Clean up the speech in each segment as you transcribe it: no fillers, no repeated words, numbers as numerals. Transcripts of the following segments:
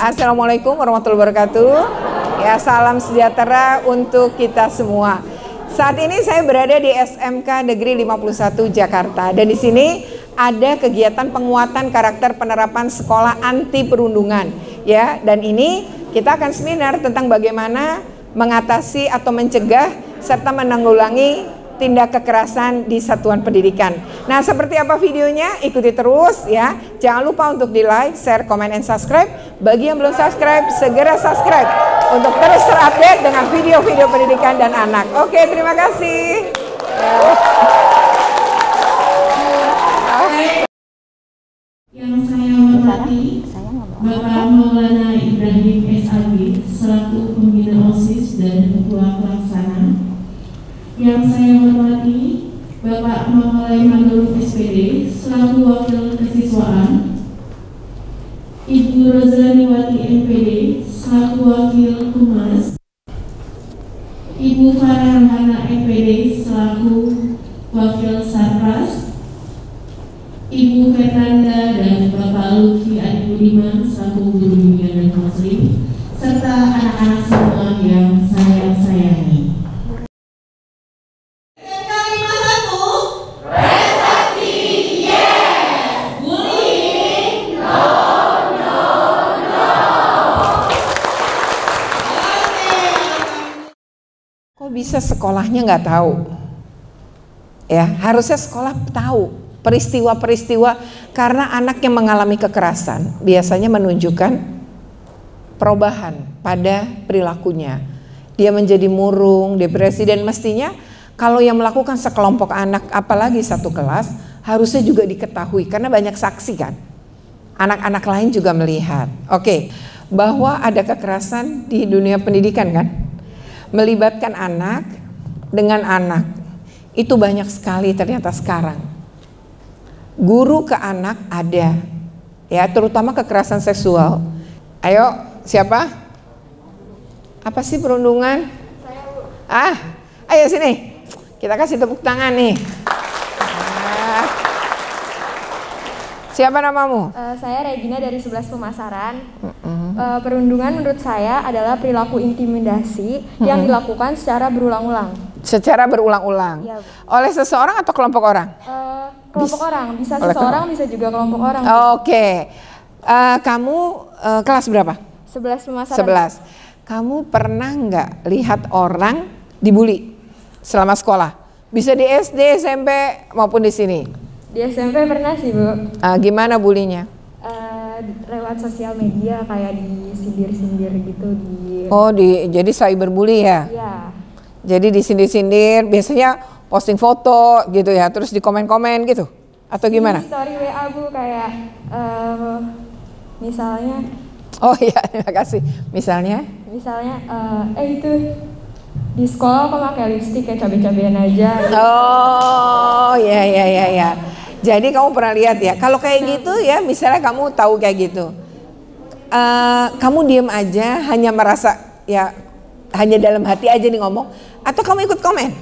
Assalamualaikum warahmatullahi wabarakatuh. Ya, salam sejahtera untuk kita semua. Saat ini saya berada di SMK Negeri 51 Jakarta, dan di sini ada kegiatan penguatan karakter penerapan sekolah anti perundungan. Ya, dan ini kita akan seminar tentang bagaimana mengatasi atau mencegah serta menanggulangi tindak kekerasan di satuan pendidikan. Nah, seperti apa videonya? Ikuti terus ya. Jangan lupa untuk di like, share, comment, and subscribe. Bagi yang belum subscribe, segera subscribe untuk terus terupdate dengan video-video pendidikan dan anak. Oke, terima kasih. Yang saya hormati Bapak Maulana Ibrahim SAG selaku Pembina OSIS dan Ketua Pelaksana. Yang saya hormati Bapak Maulai Mandul SPD selaku Wakil Kesiswaan, Ibu Rozaniwati MPD selaku Wakil Humas, Ibu Farhana MPD selaku Wakil Sarpras, Ibu Fernanda dan Bapak Lutfi Adi Budiman selaku Guru Bimbingan dan Konseling, serta anak-anak semua yang saya sayangi. Kok bisa sekolahnya nggak tahu? Ya, harusnya sekolah tahu peristiwa-peristiwa, karena anak yang mengalami kekerasan biasanya menunjukkan perubahan pada perilakunya. Dia menjadi murung, depresi, dan mestinya kalau yang melakukan sekelompok anak, apalagi satu kelas, harusnya juga diketahui karena banyak saksi kan. Anak-anak lain juga melihat. Oke, bahwa ada kekerasan di dunia pendidikan kan? Melibatkan anak dengan anak. Itu banyak sekali ternyata sekarang. Guru ke anak ada. Ya, terutama kekerasan seksual. Ayo, siapa? Apa sih perundungan? Saya, Bu. Ayo sini. Kita kasih tepuk tangan nih. Siapa namamu? Saya Regina dari 11 Pemasaran. Perundungan menurut saya adalah perilaku intimidasi yang dilakukan secara berulang-ulang. Secara berulang-ulang? Ya, oleh seseorang atau kelompok orang? Kelompok orang, bisa seseorang, bisa juga kelompok orang. Oke. Kamu kelas berapa? 11 Pemasaran. 11. Kamu pernah nggak lihat orang dibully selama sekolah? Bisa di SD, SMP maupun di sini? Di SMP pernah sih, Bu. Gimana bulinya? Lewat sosial media, kayak disindir-sindir gitu. Jadi cyberbully ya? Iya. Jadi disindir-sindir, biasanya posting foto gitu ya, terus di komen-komen gitu? Atau gimana? Di story WA, Bu, kayak misalnya. Oh iya, terima kasih. Misalnya? Misalnya, itu di sekolah kok pakai lipstik kayak cabai-cabean aja. Gitu. Oh, ya. Jadi kamu pernah lihat ya, kalau kayak gitu ya, misalnya kamu tahu kayak gitu, kamu diem aja, hanya merasa ya, hanya dalam hati aja nih ngomong, atau kamu ikut komen?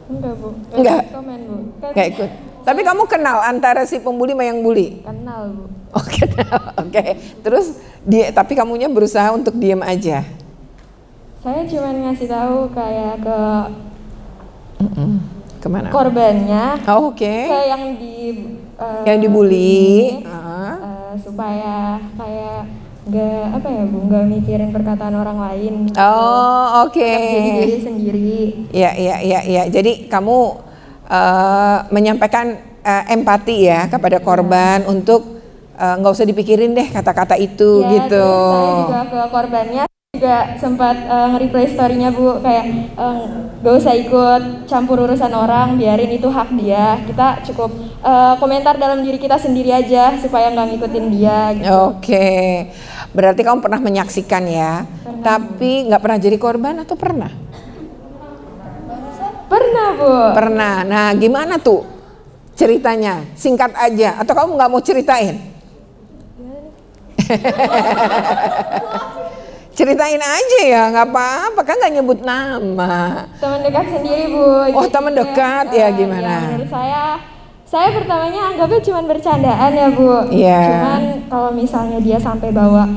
Enggak, Bu. Enggak? Ikut komen, Bu. Enggak ikut. Tapi kamu kenal antara si pembuli sama yang bully? Kenal, Bu. Oh, kenal. Oke. Terus tapi kamunya berusaha untuk diem aja? Saya cuma ngasih tahu kayak ke kemana? Korbannya. Oh, oke. Ke yang dibully. Supaya kayak nggak mikirin perkataan orang lain. Gitu. Oh, oke. Jadi diri sendiri. Iya. Jadi kamu menyampaikan empati ya kepada korban untuk nggak usah dipikirin deh kata-kata itu ya, gitu. Saya juga ke korbannya juga sempat nge-replay story-nya, Bu, kayak gak usah ikut campur urusan orang, biarin itu hak dia. Kita cukup komentar dalam diri kita sendiri aja supaya nggak ngikutin dia gitu. Oke. Berarti kamu pernah menyaksikan ya? Pernah. Tapi nggak pernah jadi korban atau pernah? Pernah, Bu. Pernah. Nah, gimana tuh ceritanya? Singkat aja. Atau kamu nggak mau ceritain? Ceritain aja ya, nggak apa-apa, kan nggak nyebut nama. Teman dekat sendiri, Bu. Oh, teman dekat ya, gimana? Ya, menurut saya Saya pertamanya anggapnya cuma bercandaan ya Bu. Cuman kalau misalnya dia sampai bawa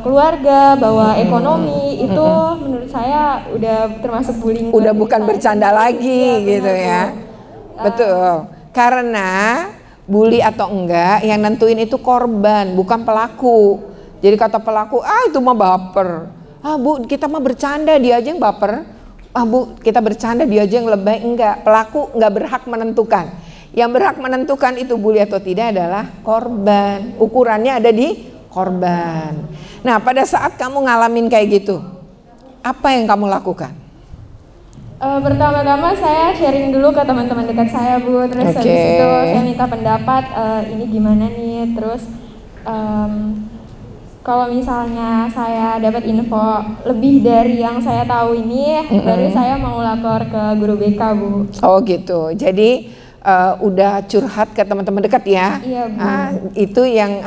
keluarga, bawa ekonomi, itu menurut saya udah termasuk bullying. Udah bukan bercanda lagi gitu ya. Betul. Karena bully atau enggak yang nentuin itu korban, bukan pelaku. Jadi kata pelaku, itu mah baper. Bu, kita mah bercanda, dia aja yang baper. Bu, kita bercanda, dia aja yang lebay. Enggak, pelaku enggak berhak menentukan. Yang berhak menentukan itu bully atau tidak adalah korban. Ukurannya ada di korban. Nah, pada saat kamu ngalamin kayak gitu, apa yang kamu lakukan? Pertama-tama saya sharing dulu ke teman-teman dekat saya Bu. Terus habis itu saya minta pendapat, ini gimana nih. Terus kalau misalnya saya dapat info lebih dari yang saya tahu ini, baru saya mau lapor ke guru BK Bu. Oh gitu, jadi udah curhat ke teman-teman dekat ya. Iya Bu. Itu yang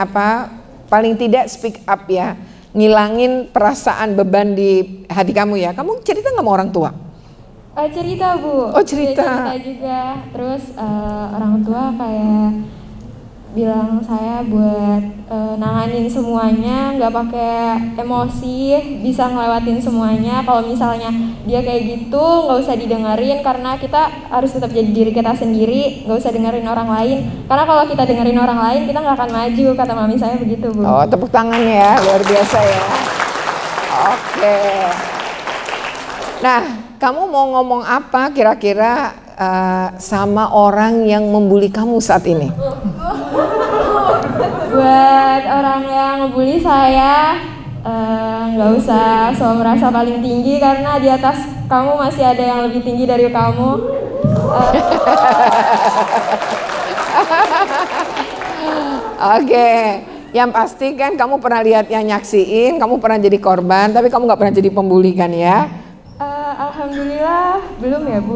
paling tidak speak up ya, ngilangin perasaan beban di hati kamu ya. Kamu cerita nggak sama orang tua? Cerita Bu. Oh cerita. Cerita juga. Terus orang tua kayak bilang saya buat nanganin semuanya, nggak pakai emosi, bisa ngelewatin semuanya. Kalau misalnya dia kayak gitu, nggak usah didengerin karena kita harus tetap jadi diri kita sendiri, nggak usah dengerin orang lain. Karena kalau kita dengerin orang lain, kita nggak akan maju, kata mami saya begitu Bu. Oh tepuk tangan ya, luar biasa ya. Oke. Nah, kamu mau ngomong apa kira-kira sama orang yang membuli kamu saat ini? Buat orang yang ngebully saya, nggak usah so merasa paling tinggi karena di atas kamu masih ada yang lebih tinggi dari kamu. Oke, yang pasti kan kamu pernah lihat yang nyaksiin, kamu pernah jadi korban, tapi kamu nggak pernah jadi pembuli kan ya? Alhamdulillah belum ya Bu.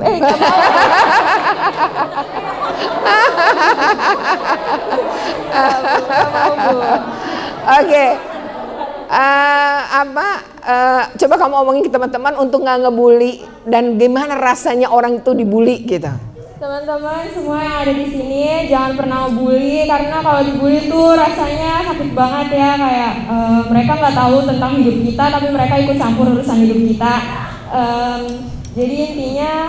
Oke. Coba kamu omongin ke teman-teman untuk nggak ngebully dan gimana rasanya orang itu dibully gitu. Teman-teman semua yang ada di sini jangan pernah ngebully karena kalau dibully tuh rasanya sakit banget ya, kayak mereka nggak tahu tentang hidup kita tapi mereka ikut campur urusan hidup kita. Jadi intinya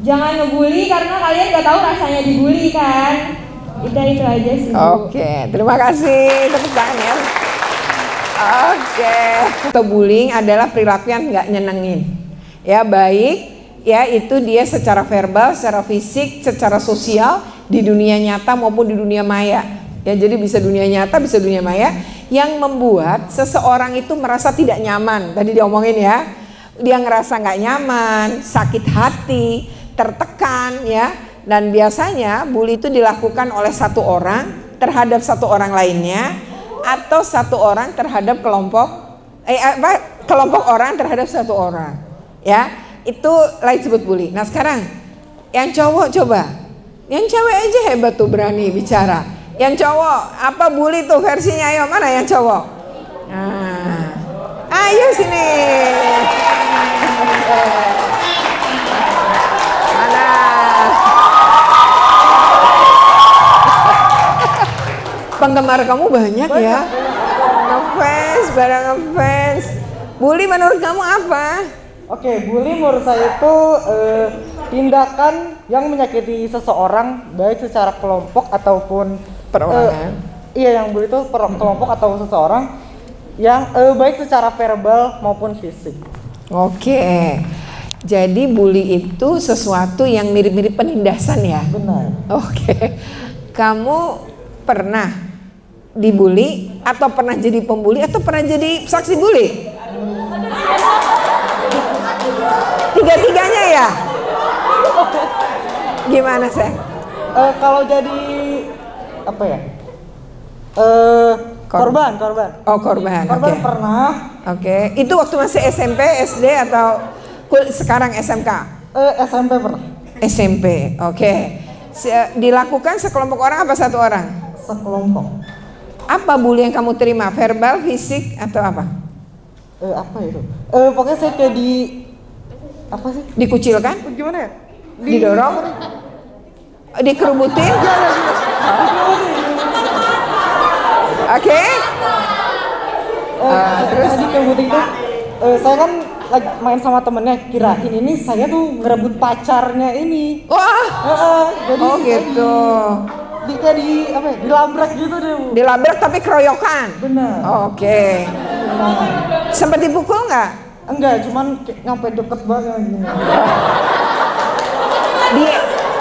jangan ngebully karena kalian nggak tahu rasanya dibully kan. Itu aja sih Bu. Oke, terima kasih, tepuk tangan ya. Oke. Bullying adalah perilaku yang nggak nyenengin. Ya baik. Ya itu dia secara verbal, secara fisik, secara sosial di dunia nyata maupun di dunia maya. Ya jadi bisa dunia nyata, bisa dunia maya yang membuat seseorang itu merasa tidak nyaman. Tadi diomongin ya, dia ngerasa nggak nyaman, sakit hati, tertekan ya. Dan biasanya bully itu dilakukan oleh satu orang terhadap satu orang lainnya atau satu orang terhadap kelompok orang terhadap satu orang. Ya. Itu lain disebut bully. Nah sekarang yang cowok coba, yang cewek aja hebat tuh berani bicara. Yang cowok apa bully tuh versinya? Ayo mana yang cowok? Nah, ayo sini. Mana? Penggemar kamu banyak ya. Ngefans, barang ngefans. Bully menurut kamu apa? Oke, bully menurut saya itu tindakan yang menyakiti seseorang baik secara kelompok ataupun perorangan. Iya, yang bully itu kelompok atau seseorang yang baik secara verbal maupun fisik. Oke. Jadi bully itu sesuatu yang mirip-mirip penindasan ya? Benar. Oke. Kamu pernah dibully atau pernah jadi pembuli atau pernah jadi saksi bully? Tiga-tiganya ya? Gimana sih? Kalau jadi apa ya? Korban. Oh korban. Korban Okay. pernah. Oke. Itu waktu masih SMP, SD atau sekarang SMK? SMP pernah. SMP. Oke. Dilakukan sekelompok orang apa satu orang? Sekelompok. Apa bully yang kamu terima? Verbal, fisik atau apa? Apa itu? Pokoknya saya kayak apa sih? Dikucilkan? Gimana ya? Didorong? Dikerubutin? Oke. Terus dikerubutin itu, saya kan lagi main sama temennya, kirain ini saya tuh ngerebut pacarnya ini. Wah. Jadi oh gitu. Kayak dilabrak gitu deh, Bu. Dilabrak tapi keroyokan. Benar. Oke. Sempat dipukul nggak? Enggak, cuman nyampe deket banget gini.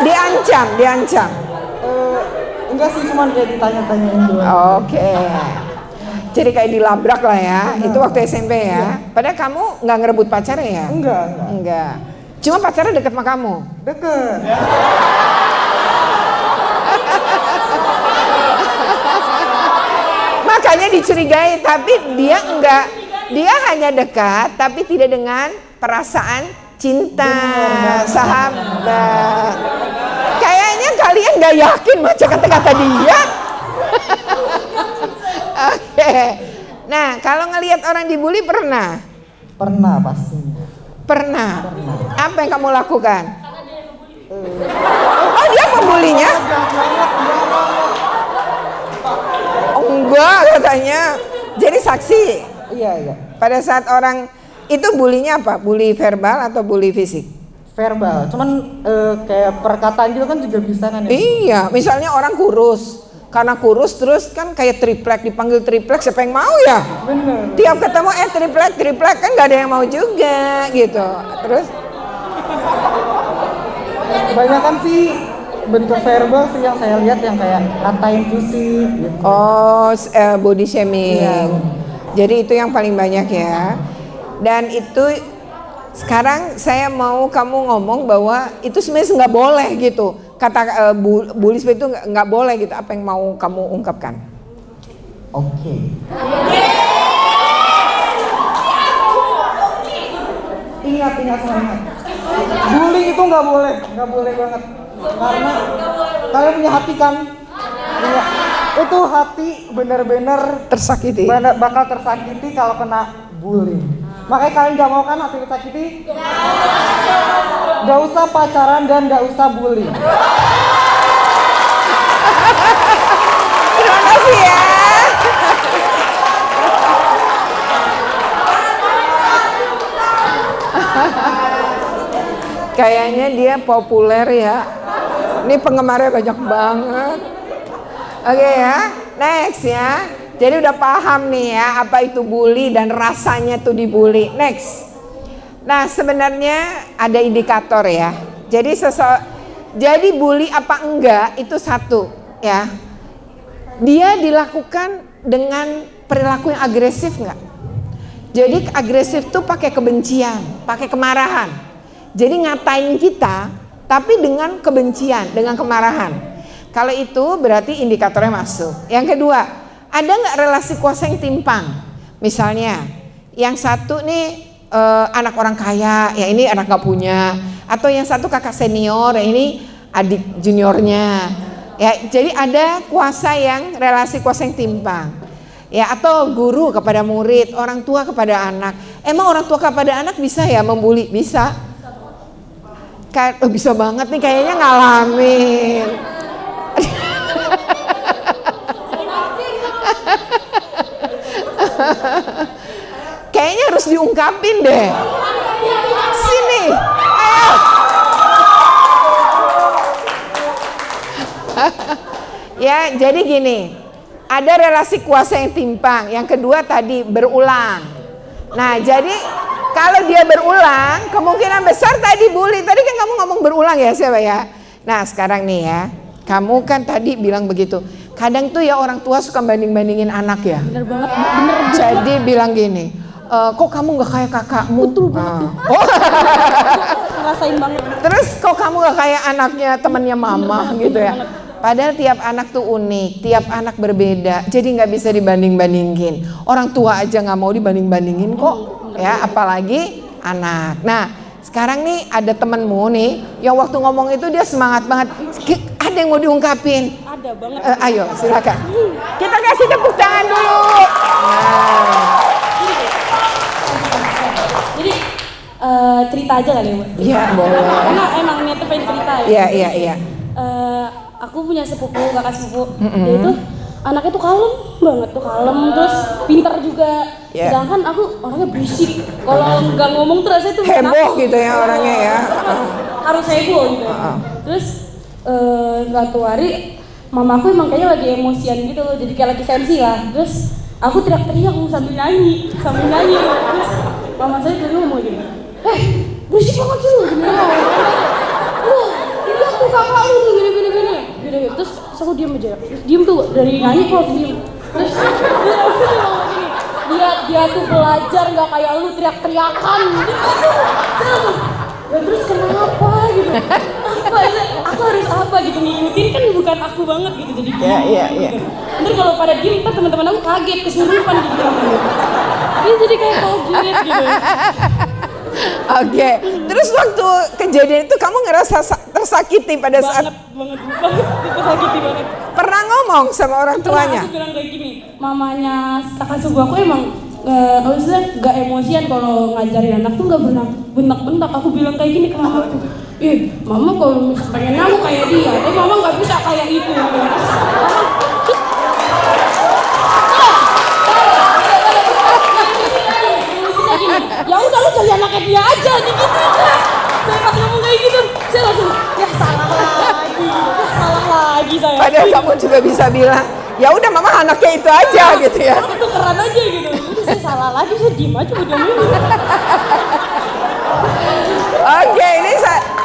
Diancam. Enggak sih, cuman kayak ditanya-tanyain doang. Oke. Jadi kayak dilabrak lah ya. Itu waktu SMP ya. Iya. Padahal kamu nggak ngerebut pacarnya ya? Enggak. Cuma pacarnya deket sama kamu? Deket. Makanya dicurigai, tapi dia enggak. Dia hanya dekat, tapi tidak dengan perasaan cinta, sahabat. Kayaknya kalian nggak yakin baca kata-kata dia. Oke. Nah, kalau ngelihat orang dibully pernah? Pernah pasti. Pernah. Apa yang kamu lakukan? Oh, dia membulinya? Oh, enggak katanya. Jadi saksi. Iya. Pada saat orang itu bulinya apa? Bully verbal atau bully fisik? Verbal. Cuman kayak perkataan gitu kan juga bisa kan ya? Iya, misalnya orang kurus. Karena kurus terus kan kayak triplek, dipanggil triplek, siapa yang mau ya? Bener. Tiap ketemu triplek kan nggak ada yang mau juga gitu. Terus kebanyakan sih bentuk verbal sih yang saya lihat yang kayak ngatain fisik gitu. Oh, body shaming. Iya. Jadi itu yang paling banyak ya. Dan itu sekarang saya mau kamu ngomong bahwa itu sebenarnya nggak boleh gitu. Kata bully itu nggak boleh gitu. Apa yang mau kamu ungkapkan? Oke. Ingat semuanya. Bullying itu nggak boleh banget. Karena kalian punya hati kan? Iya. Itu hati benar-benar Tersakiti. Bakal tersakiti kalau kena bullying. Makanya kalian nggak mau kan hati tersakiti? Nggak usah pacaran dan nggak usah bullying. Terima kasih ya. Kayaknya dia populer ya. Ini penggemarnya banyak banget. Oke ya, next ya. Jadi udah paham nih ya apa itu bully dan rasanya tuh dibully. Next. Nah sebenarnya ada indikator ya. Jadi bully apa enggak itu satu ya. Dia dilakukan dengan perilaku yang agresif enggak? Jadi agresif tuh pakai kebencian, pakai kemarahan. Jadi ngatain kita tapi dengan kebencian, dengan kemarahan. Kalau itu berarti indikatornya masuk. Yang kedua, ada nggak relasi kuasa yang timpang? Misalnya, yang satu nih anak orang kaya, ya ini anak nggak punya. Atau yang satu kakak senior, ya ini adik juniornya. Ya, jadi ada kuasa yang relasi kuasa yang timpang. Ya, atau guru kepada murid, orang tua kepada anak. Emang orang tua kepada anak bisa ya membuli? Bisa. Bisa banget nih kayaknya ngalamin. Kayaknya harus diungkapin deh. Sini, ayo. Ya, jadi gini. Ada relasi kuasa yang timpang. Yang kedua tadi berulang. Nah, jadi kalau dia berulang, kemungkinan besar tadi bully. Tadi kan kamu ngomong berulang ya, siapa ya? Nah, sekarang nih ya. Kamu kan tadi bilang begitu. Kadang tuh ya orang tua suka banding-bandingin anak ya. Bener banget, bener. Jadi bilang gini, kok kamu gak kayak kakakmu? Betul banget. Oh. Ngerasain banget. Terus kok kamu gak kayak anaknya temennya mama gitu ya? Padahal tiap anak tuh unik, tiap anak berbeda. Jadi nggak bisa dibanding-bandingin. Orang tua aja nggak mau dibanding-bandingin kok, ya apalagi anak. Nah, sekarang nih ada temenmu nih yang waktu ngomong itu dia semangat banget. Ada yang mau diungkapin? Ada banget. Ayo silakan. Kita kasih tepuk tangan dulu. Nah. Jadi cerita aja kali ya, Bu? Iya boleh. Karena emang niatnya pengen cerita ya. Iya. aku punya sepupu, kakak sepupu. Dia itu anaknya tuh kalem banget tuh, terus pintar juga. Sedangkan aku orangnya berisik. Kalau nggak ngomong tuh rasanya tuh heboh gitu ya orangnya ya. Harus heboh gitu. Terus suatu hari mamaku emang kayaknya lagi emosian gitu, jadi kayak lagi sensi lah. Terus aku teriak-teriak sambil nyanyi. Terus mama saya dulu ngomong gini, berisik banget sih lu, gini. Wah, ini aku kakak lu tuh gini. Terus aku diem aja. Terus diem tuh dari nyanyi aku langsung diem. Terus dia tuh belajar nggak kayak lu teriak-teriakan gitu. Terus kenapa gitu? Aku harus apa gitu, ngikutin kan bukan aku banget gitu, jadi Iya. Ntar kalau pada diem, ntar teman-teman aku kaget kesurupan gitu. Dia jadi kayak kaget gitu. Oke, terus waktu kejadian itu kamu ngerasa tersakiti pada saat banget tersakiti banget. Pernah ngomong sama orang tuanya? Aku bilang kayak gini, mamanya kakak sepupu aku emang maksudnya gak emosian kalau ngajarin anak tuh gak bentak-bentak. Aku bilang kayak gini ke mama aku, mama kalau misalnya pengen aku kayak dia, tapi mama gak bisa kayak itu. Ya udah lu jadi anaknya dia aja, digituin lah. Saya pas ngomong kayak gitu, saya langsung salah lagi saya. Padahal kamu juga bisa bilang, ya udah mama anaknya itu aja gitu ya. Itu keren aja gitu. Saya salah lagi, saya diem aja udah dulu. Oke, ini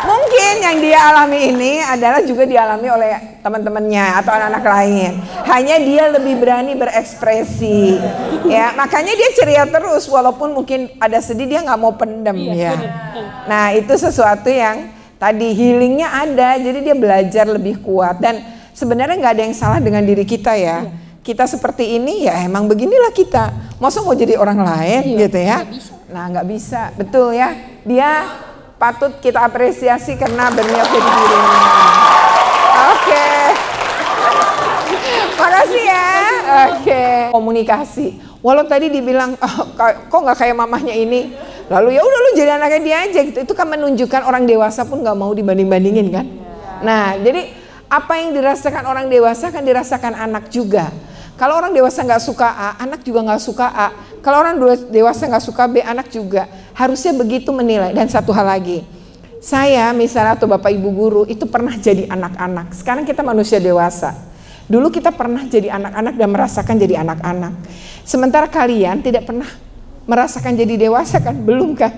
mungkin yang dia alami ini adalah juga dialami oleh teman-temannya atau anak-anak lain. Hanya dia lebih berani berekspresi, ya. Makanya dia ceria terus, walaupun mungkin ada sedih dia nggak mau pendem, ya. Nah, itu sesuatu yang tadi healingnya ada, jadi dia belajar lebih kuat. Dan sebenarnya nggak ada yang salah dengan diri kita ya. Kita seperti ini ya emang beginilah kita. Masa mau jadi orang lain gitu ya? Nah, nggak bisa, betul ya. Dia patut kita apresiasi karena berniat jadi dirinya. Oke. Makasih ya. Oke. Komunikasi. Walau tadi dibilang kok nggak kayak mamahnya ini. Lalu ya udah lu jadi anaknya dia aja gitu. Itu kan menunjukkan orang dewasa pun nggak mau dibanding-bandingin kan. Nah, jadi apa yang dirasakan orang dewasa kan dirasakan anak juga. Kalau orang dewasa nggak suka A, anak juga nggak suka A. Kalau orang dewasa nggak suka B, anak juga. Harusnya begitu menilai. Dan satu hal lagi, saya misalnya atau bapak ibu guru itu pernah jadi anak-anak. Sekarang kita manusia dewasa. Dulu kita pernah jadi anak-anak dan merasakan jadi anak-anak. Sementara kalian tidak pernah merasakan jadi dewasa kan? Belum kan?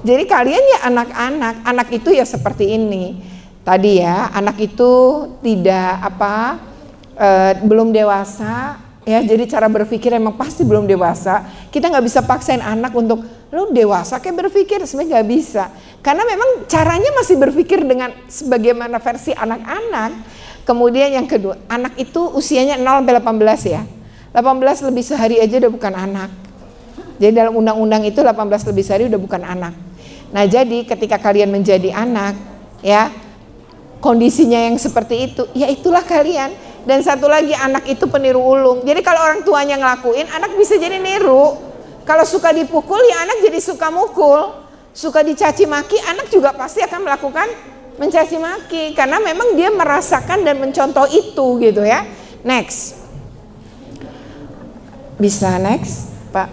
Jadi kalian ya anak-anak. Anak itu ya seperti ini. Tadi ya, anak itu tidak belum dewasa ya, jadi cara berpikir emang pasti belum dewasa. Kita nggak bisa paksain anak untuk lu dewasa kayak berpikir, sebenarnya nggak bisa, karena memang caranya masih berpikir dengan sebagaimana versi anak-anak. Kemudian yang kedua, anak itu usianya 0 sampai 18 ya, 18 lebih sehari aja udah bukan anak. Jadi dalam undang-undang itu 18 lebih sehari udah bukan anak. Nah, jadi ketika kalian menjadi anak ya, kondisinya yang seperti itu, ya itulah kalian. Dan satu lagi, anak itu peniru ulung. Jadi kalau orang tuanya ngelakuin, anak bisa jadi niru. Kalau suka dipukul, ya anak jadi suka mukul. Suka dicaci maki, anak juga pasti akan melakukan mencaci maki. Karena memang dia merasakan dan mencontoh itu gitu ya. Next. Bisa next, Pak?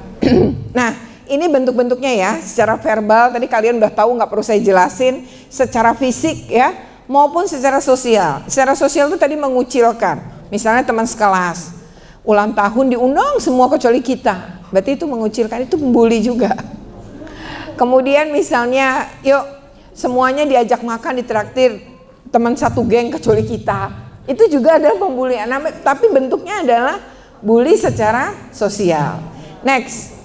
Nah, ini bentuk-bentuknya ya. Secara verbal, tadi kalian udah tahu, nggak perlu saya jelasin. Secara fisik ya, maupun secara sosial. Secara sosial itu tadi mengucilkan. Misalnya teman sekelas, ulang tahun diundang semua kecuali kita. Berarti itu mengucilkan, itu membuli juga. Kemudian misalnya, yuk semuanya diajak makan, ditraktir teman satu geng kecuali kita. Itu juga adalah pembulian. Nah, tapi bentuknya adalah bully secara sosial. Next.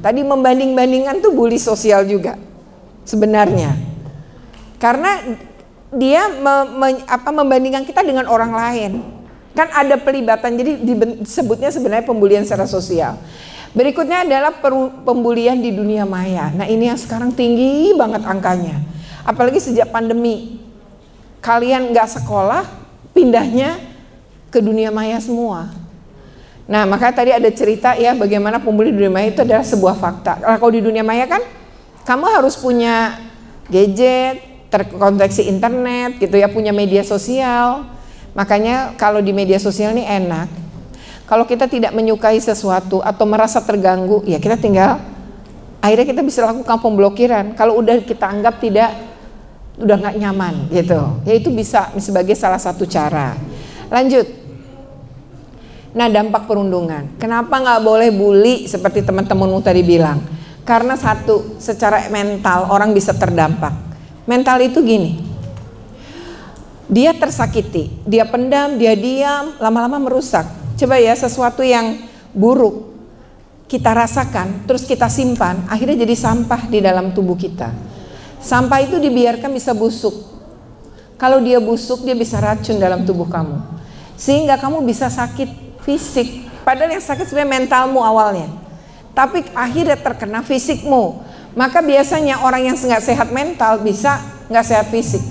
Tadi membanding-bandingkan tuh bully sosial juga sebenarnya. Karena dia membandingkan kita dengan orang lain. Kan ada pelibatan, jadi disebutnya sebenarnya pembulian secara sosial. Berikutnya adalah pembulian di dunia maya. Nah, ini yang sekarang tinggi banget angkanya. Apalagi sejak pandemi. Kalian nggak sekolah, pindahnya ke dunia maya semua. Nah, maka tadi ada cerita ya bagaimana pembuli di dunia maya itu adalah sebuah fakta. Kalau di dunia maya kan kamu harus punya gadget, terkoneksi internet gitu ya, punya media sosial. Makanya kalau di media sosial ini enak. Kalau kita tidak menyukai sesuatu atau merasa terganggu, ya kita tinggal, akhirnya kita bisa lakukan pemblokiran. Kalau udah kita anggap udah nggak nyaman gitu, ya itu bisa sebagai salah satu cara. Lanjut. Nah, dampak perundungan. Kenapa nggak boleh bully seperti teman-temanmu tadi bilang? Karena satu, secara mental orang bisa terdampak. Mental itu gini, dia tersakiti, dia pendam, dia diam, lama-lama merusak. Coba ya, sesuatu yang buruk kita rasakan, terus kita simpan, akhirnya jadi sampah di dalam tubuh kita. Sampah itu dibiarkan bisa busuk. Kalau dia busuk, dia bisa racun dalam tubuh kamu, sehingga kamu bisa sakit fisik. Padahal yang sakit sebenarnya mentalmu awalnya, tapi akhirnya terkena fisikmu. Maka biasanya orang yang nggak sehat mental bisa nggak sehat fisik.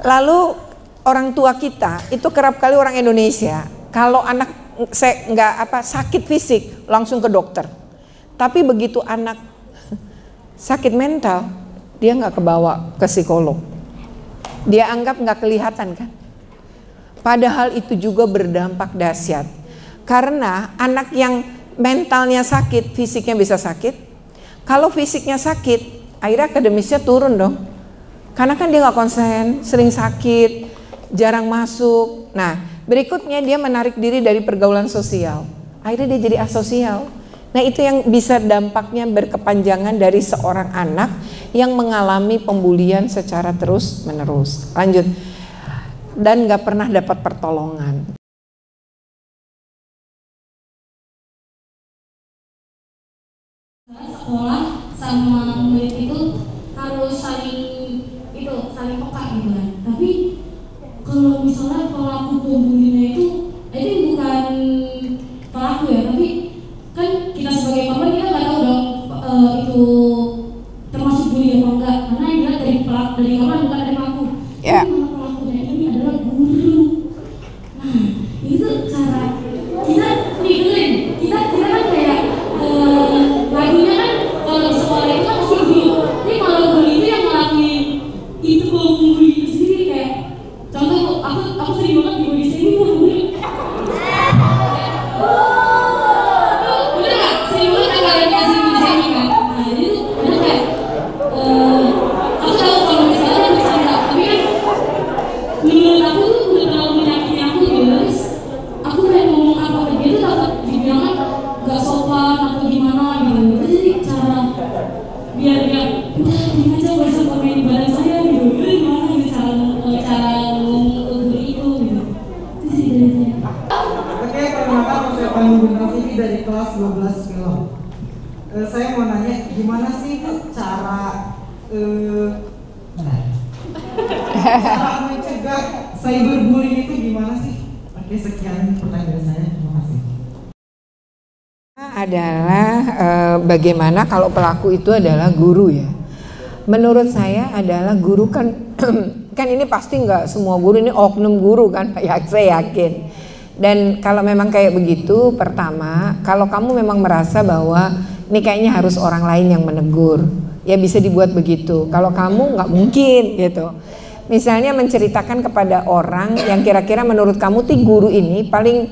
Lalu orang tua kita itu kerap kali orang Indonesia, kalau anak sakit fisik langsung ke dokter. Tapi begitu anak sakit mental, dia nggak kebawa ke psikolog. Dia anggap nggak kelihatan kan? Padahal itu juga berdampak dahsyat. Karena anak yang mentalnya sakit, fisiknya bisa sakit. Kalau fisiknya sakit, akhirnya akademisnya turun dong. Karena kan dia nggak konsen, sering sakit, jarang masuk. Nah, berikutnya dia menarik diri dari pergaulan sosial. Akhirnya dia jadi asosial. Nah, itu yang bisa dampaknya berkepanjangan dari seorang anak yang mengalami pembulian secara terus menerus. Lanjut. Dan nggak pernah dapat pertolongan. Sekolah sama murid itu harus saling peka gitu kan. Tapi kalau misalnya pelaku pembulinya itu bukan pelaku ya, tapi kan kita sebagai korban kita nggak tahu dong itu termasuk bully apa enggak, karena yang dilihat dari korban bukan dari pelaku. Yeah. Tapi pelakunya ini adalah guru. Nah, itu cara kita dengerin, kita kan kayak lagunya kan kalau di sekolah itu kan pasti guru. Tapi kalau guru itu yang ngelakuin itu bully itu sendiri, kayak contoh aku sering banget di body shaming sama guru. Bener nggak? Sering banget kan kalian kasih body shaming kan? Nah jadi tuh bener kayak aku tahu kalau misalnya bercanda, tapi kan menurut aku tuh udah terlalu menyakiti aku gitu. Terus aku kayak ngomong apa ke dia tuh takut dibilang kan gak sopan atau gimana gitu. Jadi cara biar dia udah gini aja gak usah komen badan saya gitu. Itu gimana gitu cara ngomong ke guru itu gitu. Itu sih dari saya. Oke, perkenalkan saya Pandu Gunafi dari kelas 12 film. Saya mau nanya, gimana sih cara mencegah cyberbullying itu gimana sih? Oke, sekian pertanyaan saya. Terima kasih. Adalah bagaimana kalau pelaku itu adalah guru ya. Menurut saya adalah guru kan kan ini pasti nggak semua guru, ini oknum guru kan, ya saya yakin. Dan kalau memang kayak begitu, pertama kalau kamu memang merasa bahwa ini kayaknya harus orang lain yang menegur, ya bisa dibuat begitu. Kalau kamu nggak mungkin gitu. Misalnya menceritakan kepada orang yang kira-kira menurut kamu tuh guru ini paling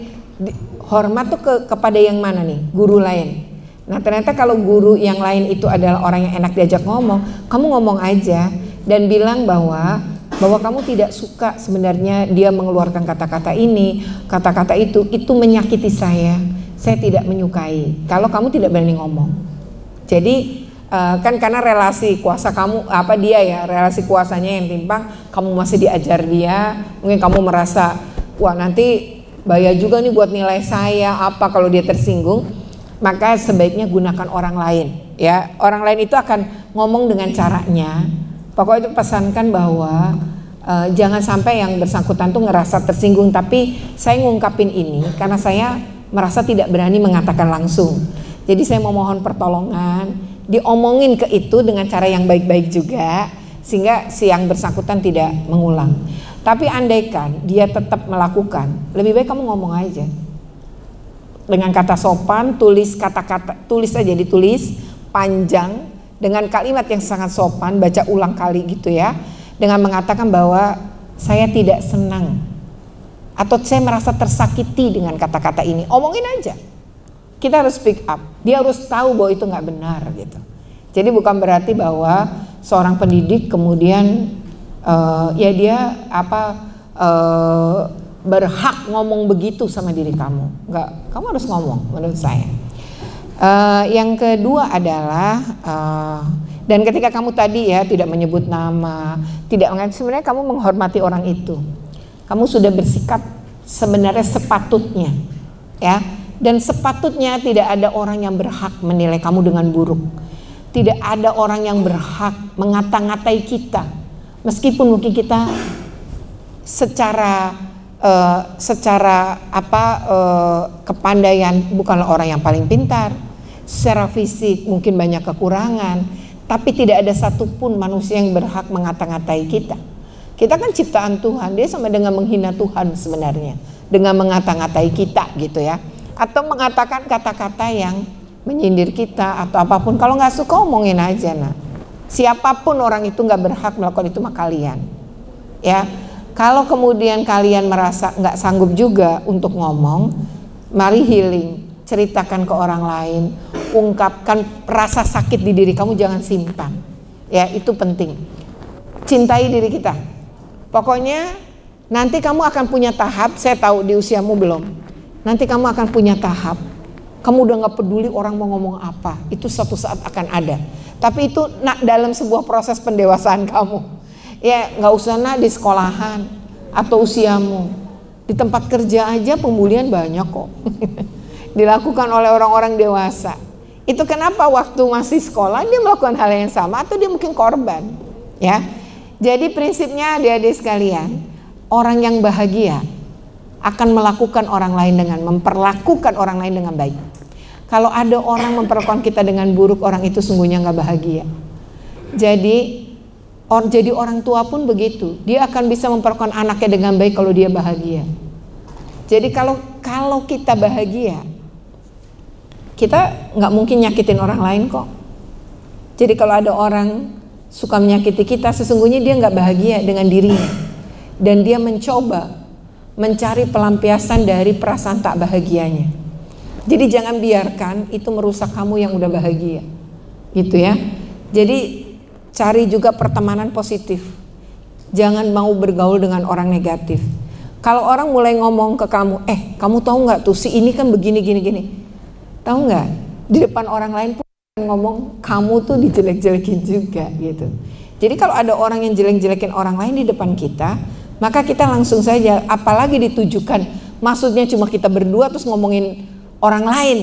hormat tuh kepada yang mana nih? Guru lain. Nah ternyata kalau guru yang lain itu adalah orang yang enak diajak ngomong, kamu ngomong aja dan bilang bahwa kamu tidak suka sebenarnya dia mengeluarkan kata-kata ini, kata-kata itu menyakiti saya tidak menyukai. Kalau kamu tidak berani ngomong. Jadi kan karena relasi kuasa kamu relasi kuasanya yang timpang, kamu masih diajar dia, mungkin kamu merasa wah nanti bahaya juga nih buat nilai saya apa kalau dia tersinggung, maka sebaiknya gunakan orang lain ya. Orang lain itu akan ngomong dengan caranya. Pokoknya itu pesankan bahwa jangan sampai yang bersangkutan tuh ngerasa tersinggung, tapi saya ngungkapin ini karena saya merasa tidak berani mengatakan langsung. Jadi saya memohon pertolongan, diomongin ke itu dengan cara yang baik-baik juga, sehingga si yang bersangkutan tidak mengulang. Tapi andaikan dia tetap melakukan, lebih baik kamu ngomong aja. Dengan kata sopan, tulis kata-kata, tulis aja, ditulis panjang, dengan kalimat yang sangat sopan, baca ulang kali gitu ya, dengan mengatakan bahwa saya tidak senang atau saya merasa tersakiti dengan kata-kata ini. Omongin aja. Kita harus speak up. Dia harus tahu bahwa itu nggak benar gitu. Jadi bukan berarti bahwa seorang pendidik kemudian ya dia berhak ngomong begitu sama diri kamu. Nggak, kamu harus ngomong menurut saya. Yang kedua adalah dan ketika kamu tadi ya tidak menyebut nama, sebenarnya kamu menghormati orang itu. Kamu sudah bersikap sebenarnya sepatutnya, ya. Dan sepatutnya tidak ada orang yang berhak menilai kamu dengan buruk. Tidak ada orang yang berhak mengata-ngatai kita, meskipun mungkin kita secara kepandaian bukanlah orang yang paling pintar, secara fisik mungkin banyak kekurangan, tapi tidak ada satupun manusia yang berhak mengata-ngatai kita. Kita kan ciptaan Tuhan, dia sama dengan menghina Tuhan sebenarnya, dengan mengata-ngatai kita gitu ya, atau mengatakan kata-kata yang menyindir kita atau apapun. Kalau nggak suka omongin aja, nah. Siapapun orang itu nggak berhak melakukan itu sama kalian, ya. Kalau kemudian kalian merasa nggak sanggup juga untuk ngomong, mari healing. Ceritakan ke orang lain, ungkapkan rasa sakit di diri kamu, jangan simpan. Ya, itu penting. Cintai diri kita. Pokoknya nanti kamu akan punya tahap, saya tahu di usiamu belum. Nanti kamu akan punya tahap, kamu udah gak peduli orang mau ngomong apa. Itu suatu saat akan ada. Tapi itu dalam sebuah proses pendewasaan kamu. Ya, gak usah di sekolahan atau usiamu. Di tempat kerja aja pembulian banyak kok. Dilakukan oleh orang-orang dewasa. Itu kenapa waktu masih sekolah dia melakukan hal yang sama atau dia mungkin korban, ya. Jadi prinsipnya adik-adik sekalian, orang yang bahagia akan melakukan orang lain memperlakukan orang lain dengan baik. Kalau ada orang memperlakukan kita dengan buruk, orang itu sungguhnya nggak bahagia. Jadi orang tua pun begitu, dia akan bisa memperlakukan anaknya dengan baik kalau dia bahagia. Jadi kalau kita bahagia, kita nggak mungkin nyakitin orang lain kok. Jadi kalau ada orang suka menyakiti kita, sesungguhnya dia nggak bahagia dengan dirinya, dan dia mencoba mencari pelampiasan dari perasaan tak bahagianya. Jadi jangan biarkan itu merusak kamu yang udah bahagia, gitu ya. Jadi cari juga pertemanan positif. Jangan mau bergaul dengan orang negatif. Kalau orang mulai ngomong ke kamu, kamu tahu nggak tuh si ini kan begini gini. Tahu nggak? Di depan orang lain pun ngomong kamu tuh dijelek-jelekin juga gitu. Jadi kalau ada orang yang jelek-jelekin orang lain di depan kita, maka kita langsung saja, apalagi ditujukan, maksudnya cuma kita berdua terus ngomongin orang lain,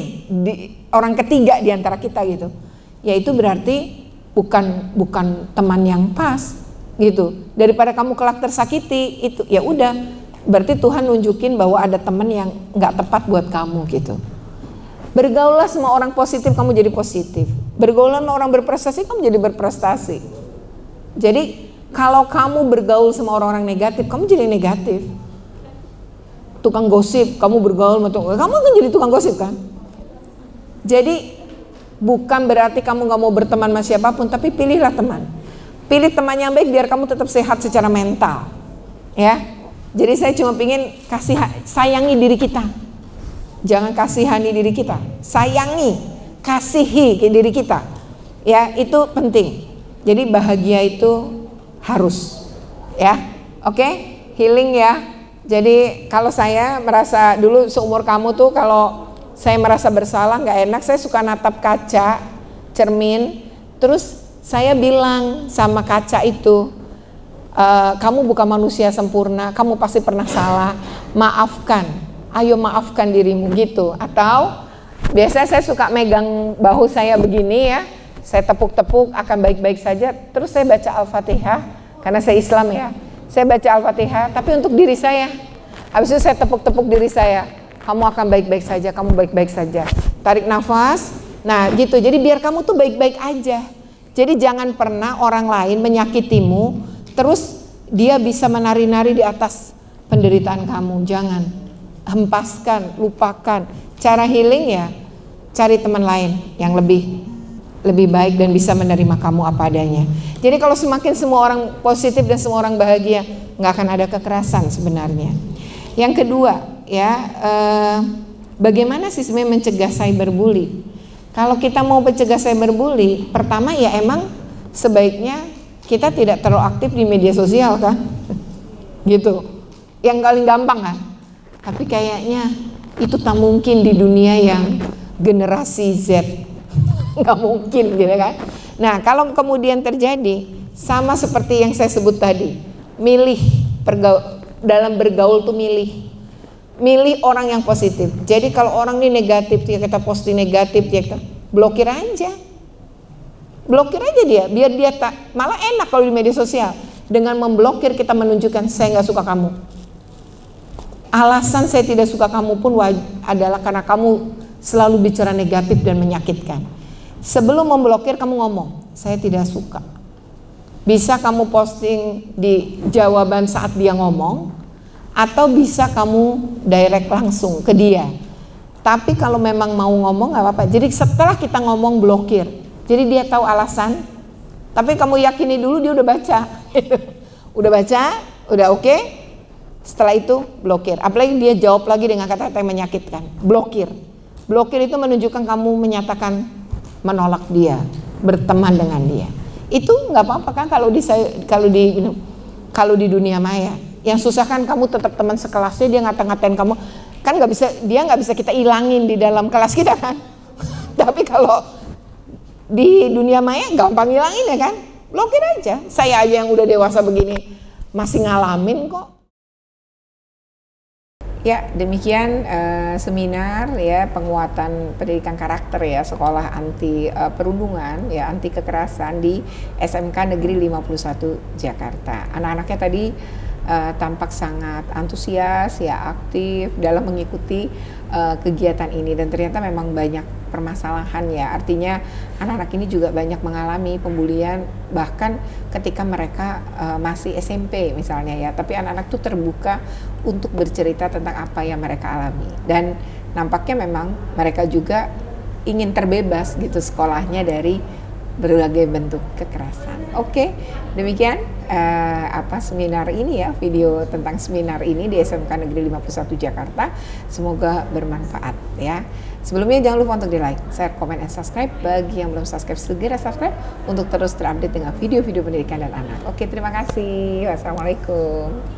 orang ketiga di antara kita gitu. Ya itu berarti bukan teman yang pas gitu. Daripada kamu kelak tersakiti, itu ya udah, berarti Tuhan nunjukin bahwa ada teman yang nggak tepat buat kamu gitu. Bergaulah sama orang positif, kamu jadi positif. Bergaulah sama orang berprestasi, kamu jadi berprestasi. Jadi kalau kamu bergaul sama orang-orang negatif, kamu jadi negatif. Tukang gosip, kamu bergaul sama kamu kan jadi tukang gosip kan. Jadi bukan berarti kamu gak mau berteman sama siapapun, tapi pilihlah teman. Pilih teman yang baik biar kamu tetap sehat secara mental, ya. Jadi saya cuma pingin sayangi diri kita. Jangan kasihani diri kita, sayangi, kasihi ke diri kita. Ya, itu penting. Jadi bahagia itu harus, ya. Oke? Healing ya. Jadi kalau saya merasa dulu seumur kamu tuh, kalau saya merasa bersalah, nggak enak, saya suka natap kaca, cermin, terus saya bilang sama kaca itu, kamu bukan manusia sempurna, kamu pasti pernah salah, maafkan, ayo maafkan dirimu gitu. Atau biasanya saya suka megang bahu saya begini ya, saya tepuk-tepuk, akan baik-baik saja, terus saya baca Al-Fatihah, karena saya Islam ya, saya baca Al-Fatihah, tapi untuk diri saya. Habis itu saya tepuk-tepuk diri saya, kamu akan baik-baik saja, kamu baik-baik saja. Tarik nafas, nah gitu, jadi biar kamu tuh baik-baik aja. Jadi jangan pernah orang lain menyakitimu, terus dia bisa menari-nari di atas penderitaan kamu. Jangan, hempaskan, lupakan. Cara healing ya, cari teman lain yang lebih lebih baik dan bisa menerima kamu apa adanya. Jadi kalau semakin semua orang positif dan semua orang bahagia, nggak akan ada kekerasan sebenarnya. Yang kedua, ya, bagaimana sih sebenarnya mencegah cyberbully? Kalau kita mau mencegah cyberbully, pertama ya emang sebaiknya kita tidak terlalu aktif di media sosial kan, gitu. Yang paling gampang kan. Tapi kayaknya itu tak mungkin di dunia yang generasi Z. Nggak mungkin gitu kan. Nah kalau kemudian terjadi sama seperti yang saya sebut tadi, milih dalam bergaul tuh milih orang yang positif. Jadi kalau orang ini negatif, kita posting negatif, kita blokir aja dia, biar dia tak, malah enak kalau di media sosial. Dengan memblokir kita menunjukkan saya nggak suka kamu. Alasan saya tidak suka kamu pun adalah karena kamu selalu bicara negatif dan menyakitkan. Sebelum memblokir kamu ngomong, saya tidak suka. Bisa kamu posting di jawaban saat dia ngomong, atau bisa kamu direct langsung ke dia. Tapi kalau memang mau ngomong nggak apa-apa. Jadi setelah kita ngomong blokir, jadi dia tahu alasan. Tapi kamu yakini dulu dia udah baca, udah baca, udah oke. Setelah itu blokir. Apalagi dia jawab lagi dengan kata-kata yang menyakitkan, blokir. Blokir itu menunjukkan kamu menyatakan menolak dia, berteman dengan dia. Itu nggak apa-apa kan kalau di dunia maya. Yang susah kan kamu tetap teman sekelasnya, dia ngata-ngatain kamu, kan dia nggak bisa kita ilangin di dalam kelas kita kan. Tapi kalau di dunia maya gampang ilangin ya kan, blokir aja. Saya aja yang udah dewasa begini masih ngalamin kok. Ya, demikian seminar ya penguatan pendidikan karakter ya sekolah anti perundungan ya anti kekerasan di SMK Negeri 51 Jakarta. Anak-anaknya tadi tampak sangat antusias ya, aktif dalam mengikuti kegiatan ini, dan ternyata memang banyak permasalahan ya. Artinya anak-anak ini juga banyak mengalami pembulian bahkan ketika mereka masih SMP misalnya ya. Tapi anak-anak tuh terbuka untuk bercerita tentang apa yang mereka alami, dan nampaknya memang mereka juga ingin terbebas gitu sekolahnya dari berbagai bentuk kekerasan. Oke, demikian seminar ini ya, video tentang seminar ini di SMK Negeri 51 Jakarta. Semoga bermanfaat ya. Sebelumnya jangan lupa untuk di like, share, komen, dan subscribe. Bagi yang belum subscribe, segera subscribe untuk terus terupdate dengan video-video pendidikan dan anak. Oke, terima kasih. Wassalamualaikum.